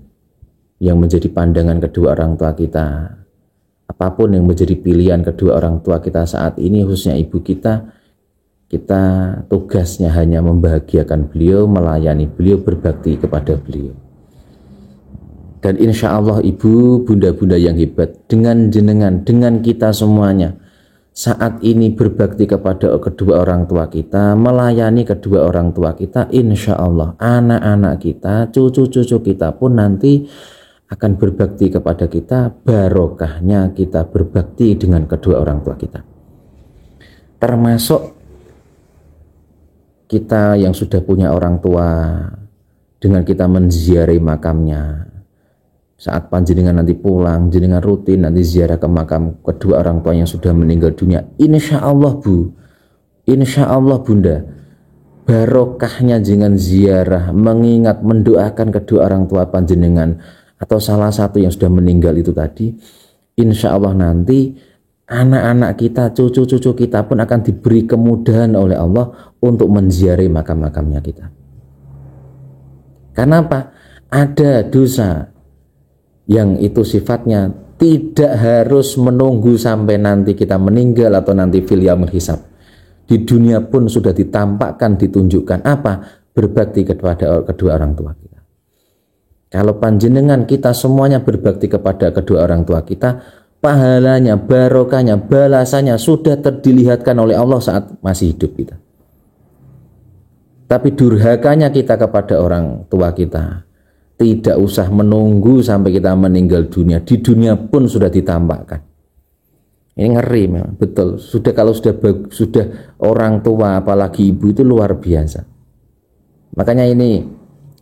yang menjadi pandangan kedua orang tua kita, apapun yang menjadi pilihan kedua orang tua kita saat ini, khususnya ibu kita tugasnya hanya membahagiakan beliau, melayani beliau, berbakti kepada beliau. Dan insya Allah ibu, bunda-bunda yang hebat, dengan jenengan, dengan kita semuanya saat ini berbakti kepada kedua orang tua kita, melayani kedua orang tua kita, insya Allah anak-anak kita, cucu-cucu kita pun nanti akan berbakti kepada kita. Barokahnya kita berbakti dengan kedua orang tua kita. Termasuk kita yang sudah punya orang tua, dengan kita menziarahi makamnya, Saat panjenengan nanti pulang, jenengan rutin nanti ziarah ke makam kedua orang tua yang sudah meninggal dunia. Insya Allah Bu, insya Allah Bunda, barokahnya dengan ziarah, mengingat, mendoakan kedua orang tua panjenengan atau salah satu yang sudah meninggal itu tadi, insya Allah nanti anak-anak kita, cucu-cucu kita pun akan diberi kemudahan oleh Allah untuk menziarahi makam-makamnya kita. Karena apa? Ada dosa yang itu sifatnya tidak harus menunggu sampai nanti kita meninggal atau nanti fil yaumil hisab. Di dunia pun sudah ditampakkan, ditunjukkan apa? Berbakti kepada kedua orang tua kita. Kalau panjenengan kita semuanya berbakti kepada kedua orang tua kita, pahalanya, barokahnya, balasannya sudah dilihatkan oleh Allah saat masih hidup kita. Tapi durhakanya kita kepada orang tua kita, tidak usah menunggu sampai kita meninggal dunia. Di dunia pun sudah ditampakkan. Ini ngeri memang, betul. Kalau sudah orang tua, apalagi ibu, itu luar biasa. Makanya ini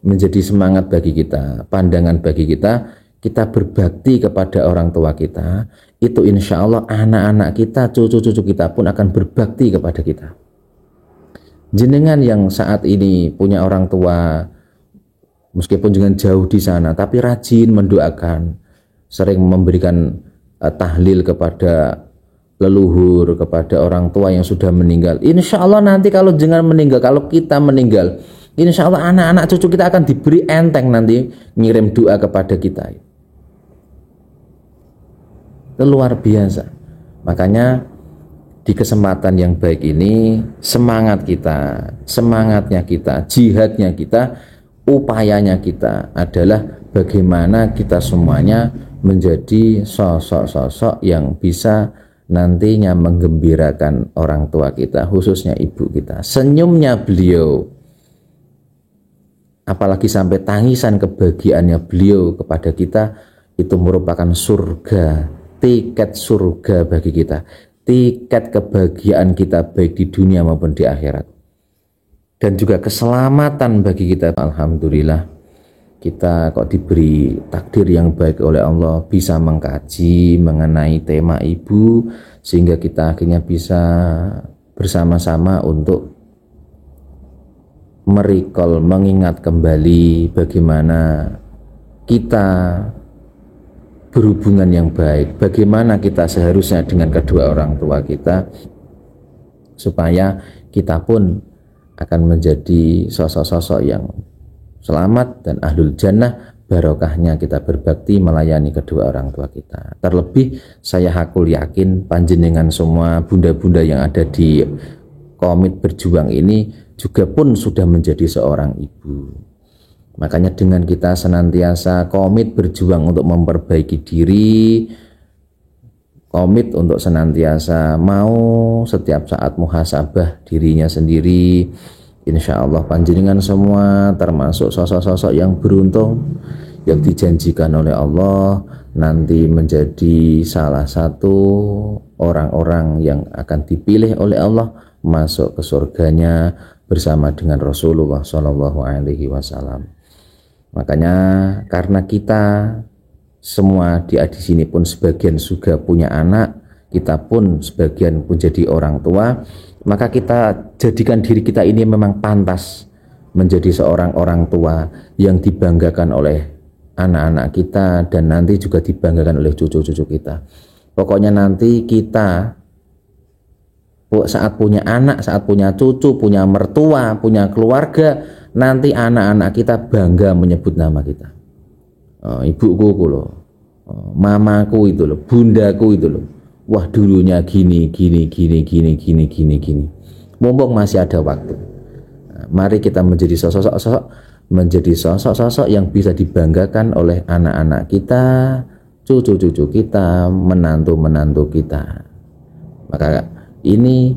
menjadi semangat bagi kita, pandangan bagi kita. Kita berbakti kepada orang tua kita, itu insya Allah anak-anak kita, cucu-cucu kita pun akan berbakti kepada kita. Jenengan yang saat ini punya orang tua, meskipun jangan jauh di sana, tapi rajin mendoakan, sering memberikan tahlil kepada leluhur, kepada orang tua yang sudah meninggal. Insya Allah nanti kalau jangan meninggal, kalau kita meninggal, insya Allah anak-anak cucu kita akan diberi enteng nanti ngirim doa kepada kita. Itu luar biasa. Makanya di kesempatan yang baik ini, semangatnya kita, jihadnya kita, upayanya kita adalah bagaimana kita semuanya menjadi sosok-sosok yang bisa nantinya menggembirakan orang tua kita, khususnya ibu kita. Senyumnya beliau, apalagi sampai tangisan kebahagiaannya beliau kepada kita, itu merupakan surga, tiket surga bagi kita, tiket kebahagiaan kita baik di dunia maupun di akhirat, dan juga keselamatan bagi kita. Alhamdulillah kita kok diberi takdir yang baik oleh Allah, bisa mengkaji mengenai tema ibu, sehingga kita akhirnya bisa bersama-sama untuk merecall, mengingat kembali bagaimana kita berhubungan yang baik, bagaimana kita seharusnya dengan kedua orang tua kita, supaya kita pun akan menjadi sosok-sosok yang selamat dan ahlul jannah, barokahnya kita berbakti melayani kedua orang tua kita. Terlebih saya hakul yakin panjenengan semua bunda-bunda yang ada di komit berjuang ini juga pun sudah menjadi seorang ibu. Makanya dengan kita senantiasa komit berjuang untuk memperbaiki diri, komit untuk senantiasa mau setiap saat muhasabah dirinya sendiri, insya Allah panjenengan semua termasuk sosok-sosok yang beruntung, yang dijanjikan oleh Allah nanti menjadi salah satu orang-orang yang akan dipilih oleh Allah masuk ke surganya bersama dengan Rasulullah SAW. Makanya karena kita semua di sini pun sebagian juga punya anak, kita pun sebagian pun jadi orang tua, maka kita jadikan diri kita ini memang pantas menjadi seorang orang tua yang dibanggakan oleh anak-anak kita, dan nanti juga dibanggakan oleh cucu-cucu kita. Pokoknya nanti kita saat punya anak, saat punya cucu, punya mertua, punya keluarga, nanti anak-anak kita bangga menyebut nama kita. Ibuku itu loh, mamaku itu loh, bundaku itu loh. Wah dulunya gini. Mumpung masih ada waktu, mari kita menjadi sosok-sosok yang bisa dibanggakan oleh anak-anak kita, cucu-cucu kita, menantu-menantu kita. Maka ini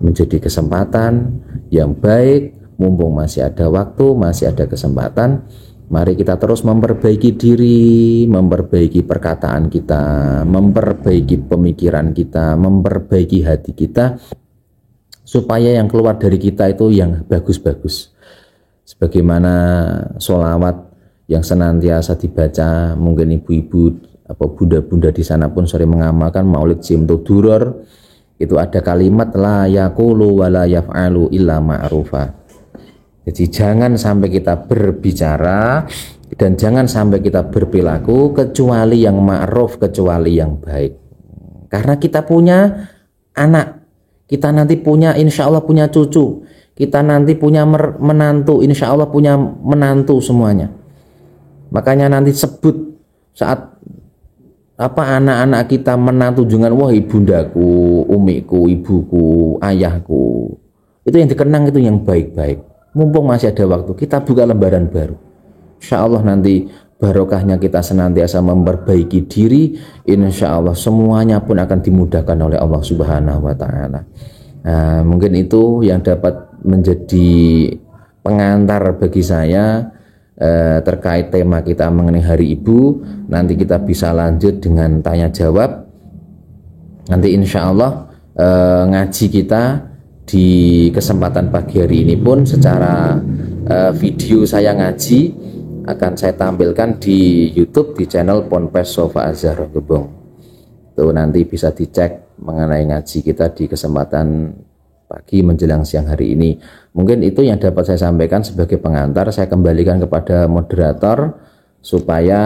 menjadi kesempatan yang baik, mumpung masih ada waktu, masih ada kesempatan. Mari kita terus memperbaiki diri, memperbaiki perkataan kita, memperbaiki pemikiran kita, memperbaiki hati kita, supaya yang keluar dari kita itu yang bagus-bagus. Sebagaimana sholawat yang senantiasa dibaca. Mungkin ibu-ibu apa bunda-bunda di sana pun sering mengamalkan Maulid Simtu Duror. Itu ada kalimat la yaqulu wa la yaf'alu illa ma'rufa. Jadi jangan sampai kita berbicara dan jangan sampai kita berperilaku kecuali yang ma'ruf, kecuali yang baik. Karena kita punya anak, kita nanti punya, insya Allah punya cucu, kita nanti punya menantu, insya Allah punya menantu semuanya. Makanya nanti sebut saat anak-anak kita menantu dengan wah ibundaku, umiku, ibuku, ayahku. Itu yang dikenang, itu yang baik-baik. Mumpung masih ada waktu, kita buka lembaran baru. Insya Allah nanti barokahnya kita senantiasa memperbaiki diri, insya Allah semuanya pun akan dimudahkan oleh Allah Subhanahu wa Ta'ala. Nah, mungkin itu yang dapat menjadi pengantar bagi saya terkait tema kita mengenai Hari Ibu. Nanti kita bisa lanjut dengan tanya jawab. Nanti insya Allah ngaji kita di kesempatan pagi hari ini pun secara video saya ngaji akan saya tampilkan di YouTube di channel Ponpes Sofa Azhar Gebong. Tuh nanti bisa dicek mengenai ngaji kita di kesempatan pagi menjelang siang hari ini. Mungkin itu yang dapat saya sampaikan sebagai pengantar. Saya kembalikan kepada moderator supaya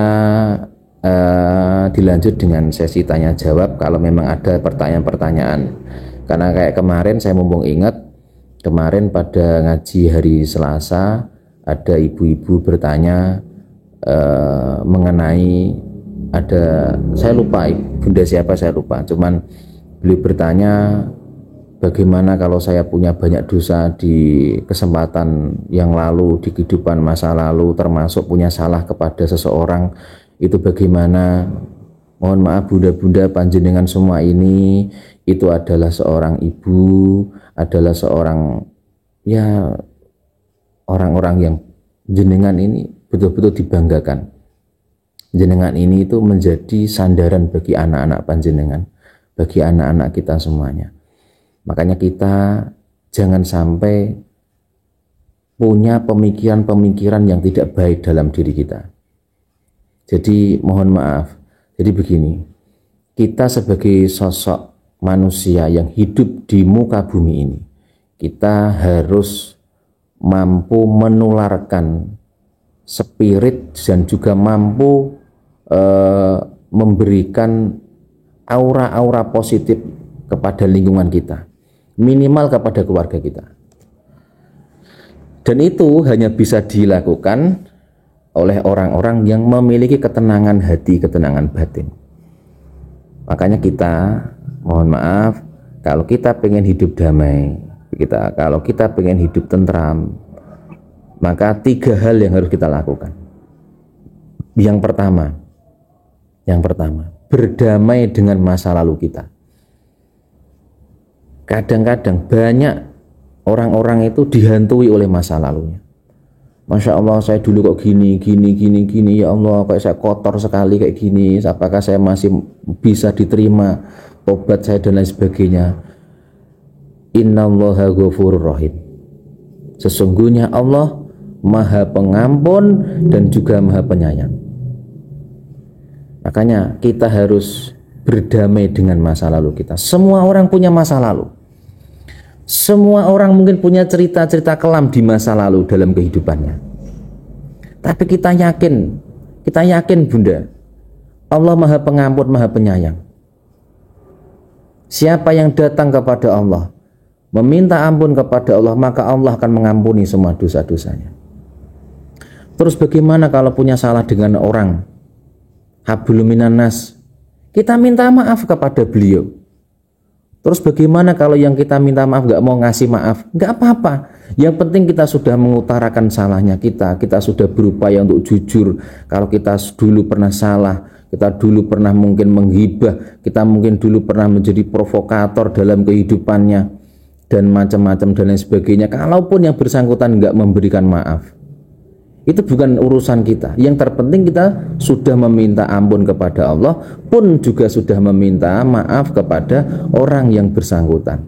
dilanjut dengan sesi tanya jawab kalau memang ada pertanyaan-pertanyaan. Karena kayak kemarin saya mumpung ingat, kemarin pada ngaji hari Selasa ada ibu-ibu bertanya mengenai saya lupa bunda siapa, saya lupa, cuman beliau bertanya bagaimana kalau saya punya banyak dosa di kesempatan yang lalu, di kehidupan masa lalu, termasuk punya salah kepada seseorang, itu bagaimana? Mohon maaf bunda-bunda panjenengan semua ini itu adalah seorang ibu, adalah seorang ya orang-orang yang jenengan ini betul-betul dibanggakan. Jenengan ini itu menjadi sandaran bagi anak-anak panjenengan, bagi anak-anak kita semuanya. Makanya kita jangan sampai punya pemikiran-pemikiran yang tidak baik dalam diri kita. Jadi mohon maaf, jadi begini, kita sebagai sosok manusia yang hidup di muka bumi ini, kita harus mampu menularkan spirit dan juga mampu memberikan aura-aura positif kepada lingkungan kita, minimal kepada keluarga kita. Dan itu hanya bisa dilakukan oleh orang-orang yang memiliki ketenangan hati, ketenangan batin. Makanya kita, mohon maaf, kalau kita pengen hidup damai, kalau kita pengen hidup tentram, maka 3 hal yang harus kita lakukan. Yang pertama, berdamai dengan masa lalu kita. Kadang-kadang banyak orang-orang itu dihantui oleh masa lalunya. Masya Allah, saya dulu kok gini, ya Allah, kayak saya kotor sekali kayak gini, apakah saya masih bisa diterima obat saya dan lain sebagainya. Innallaha ghafurur rahim. Sesungguhnya Allah Maha Pengampun dan juga Maha Penyayang. Makanya kita harus berdamai dengan masa lalu kita. Semua orang punya masa lalu. Semua orang mungkin punya cerita-cerita kelam di masa lalu dalam kehidupannya. Tapi kita yakin bunda, Allah Maha Pengampun, Maha Penyayang. Siapa yang datang kepada Allah, meminta ampun kepada Allah, maka Allah akan mengampuni semua dosa-dosanya. Terus bagaimana kalau punya salah dengan orang, hablum minan nas, kita minta maaf kepada beliau. Terus bagaimana kalau yang kita minta maaf gak mau ngasih maaf? Gak apa-apa. Yang penting kita sudah mengutarakan salahnya kita sudah berupaya untuk jujur. Kalau kita dulu pernah salah, kita dulu pernah mungkin menghibah, kita mungkin dulu pernah menjadi provokator dalam kehidupannya dan macam-macam dan lain sebagainya. Kalaupun yang bersangkutan gak memberikan maaf, itu bukan urusan kita. Yang terpenting kita sudah meminta ampun kepada Allah, pun juga sudah meminta maaf kepada orang yang bersangkutan.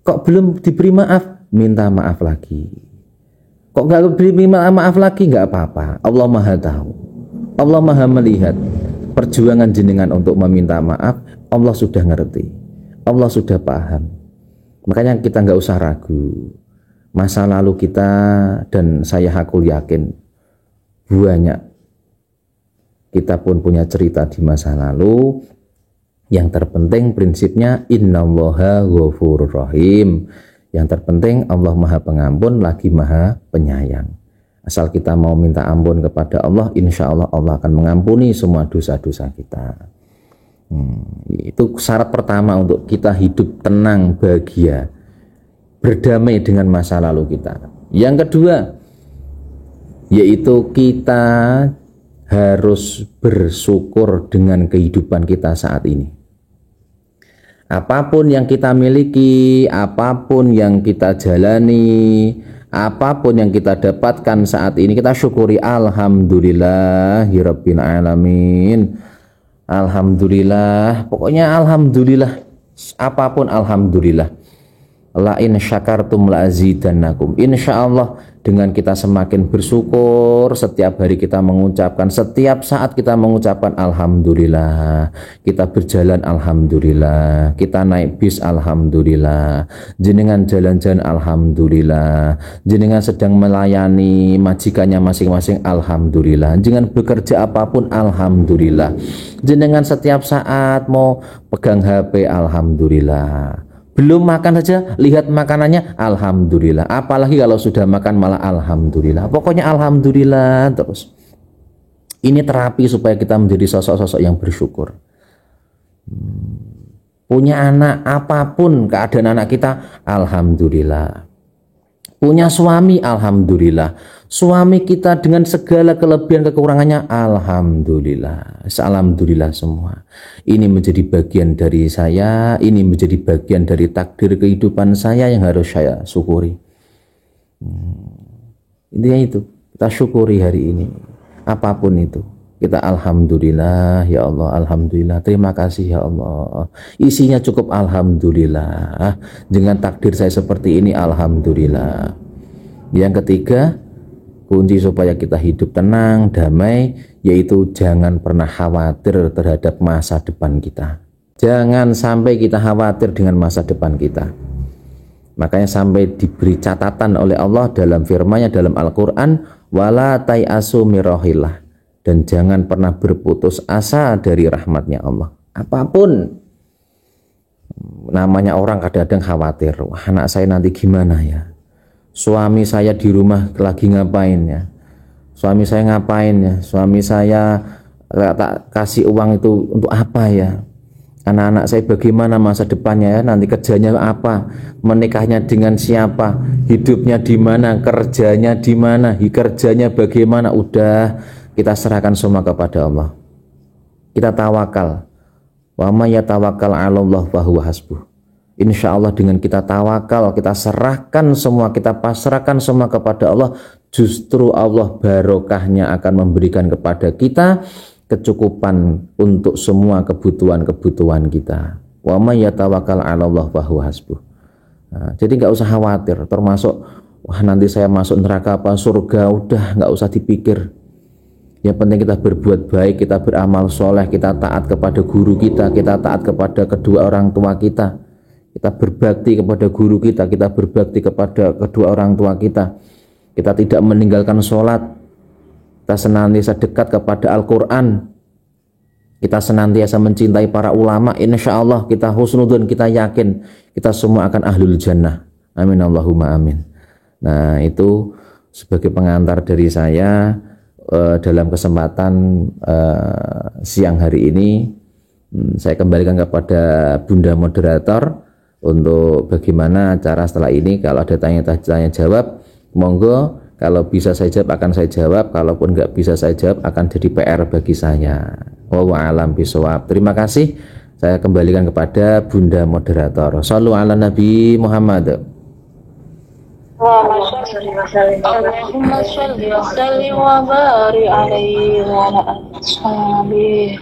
Kok belum diberi maaf? Minta maaf lagi. Kok nggak beri maaf lagi? Nggak apa-apa. Allah Maha tahu. Allah Maha melihat perjuangan jenengan untuk meminta maaf. Allah sudah ngerti. Allah sudah paham. Makanya kita nggak usah ragu. Masa lalu kita, dan saya hakul yakin banyak kita pun punya cerita di masa lalu. Yang terpenting prinsipnya innallaha ghafurur rahim. Yang terpenting Allah Maha Pengampun lagi Maha Penyayang. Asal kita mau minta ampun kepada Allah, insya Allah Allah akan mengampuni semua dosa-dosa kita. Itu syarat pertama untuk kita hidup tenang, bahagia, berdamai dengan masa lalu kita. Yang kedua, yaitu kita harus bersyukur dengan kehidupan kita saat ini. Apapun yang kita miliki, apapun yang kita jalani, apapun yang kita dapatkan saat ini, kita syukuri. Alhamdulillahirabbil alamin. Alhamdulillah, pokoknya alhamdulillah, apapun alhamdulillah. La in syakartum la azidannakum. Insyaallah dengan kita semakin bersyukur, setiap hari kita mengucapkan, setiap saat kita mengucapkan alhamdulillah, kita berjalan alhamdulillah, kita naik bis alhamdulillah, jenengan jalan-jalan alhamdulillah, jenengan sedang melayani majikannya masing-masing alhamdulillah, jenengan bekerja apapun alhamdulillah, jenengan setiap saat mau pegang HP alhamdulillah. Belum makan saja, lihat makanannya, alhamdulillah. Apalagi kalau sudah makan malah alhamdulillah. Pokoknya alhamdulillah terus. Ini terapi supaya kita menjadi sosok-sosok yang bersyukur. Punya anak, apapun keadaan anak kita, alhamdulillah. Punya suami, alhamdulillah. Suami kita dengan segala kelebihan kekurangannya, alhamdulillah. Alhamdulillah semua. Ini menjadi bagian dari saya, ini menjadi bagian dari takdir kehidupan saya yang harus saya syukuri. Intinya itu, kita syukuri hari ini. Apapun itu, kita alhamdulillah ya Allah, alhamdulillah, terima kasih ya Allah. Isinya cukup alhamdulillah. Dengan takdir saya seperti ini, alhamdulillah. Yang ketiga, kunci supaya kita hidup tenang, damai, yaitu jangan pernah khawatir terhadap masa depan kita. Jangan sampai kita khawatir dengan masa depan kita. Makanya sampai diberi catatan oleh Allah dalam firman-Nya dalam Al-Quran, wala tai'asu mirahillah, dan jangan pernah berputus asa dari rahmatnya Allah. Apapun namanya, orang kadang-kadang khawatir, wah anak saya nanti gimana ya, suami saya di rumah lagi ngapain ya, suami saya ngapain ya, suami saya tak kasih uang itu untuk apa ya, anak-anak saya bagaimana masa depannya ya, nanti kerjanya apa, menikahnya dengan siapa, hidupnya di mana, kerjanya di mana, kerjanya bagaimana. Udah kita serahkan semua kepada Allah, kita tawakal. Wa may yatawakkal 'alallah fa huwa hasbuh. Insya Allah dengan kita tawakal, kita serahkan semua, kita pasrahkan semua kepada Allah, justru Allah barokahnya akan memberikan kepada kita kecukupan untuk semua kebutuhan-kebutuhan kita. Wa may yatawakkal 'alallah fa huwa hasbuh. Jadi nggak usah khawatir, termasuk wah nanti saya masuk neraka apa surga, udah nggak usah dipikir. Yang penting kita berbuat baik, kita beramal soleh, kita taat kepada guru kita taat kepada kedua orang tua kita berbakti kepada guru kita berbakti kepada kedua orang tua kita tidak meninggalkan sholat, kita senantiasa dekat kepada Al-Quran, kita senantiasa mencintai para ulama. Insya Allah kita husnudzon, kita yakin kita semua akan ahlul jannah. Amin Allahumma amin. Nah, itu sebagai pengantar dari saya dalam kesempatan siang hari ini. Saya kembalikan kepada Bunda Moderator untuk bagaimana cara setelah ini. Kalau ada tanya jawab, monggo. Kalau bisa saya jawab akan saya jawab, kalaupun nggak bisa saya jawab akan jadi PR bagi saya. Wallahu a'lam bishawab. Terima kasih. Saya kembalikan kepada Bunda Moderator. Shallu ala Nabi Muhammad. Allahumma sholli wa sallim wa barik alaihi wa ala alihi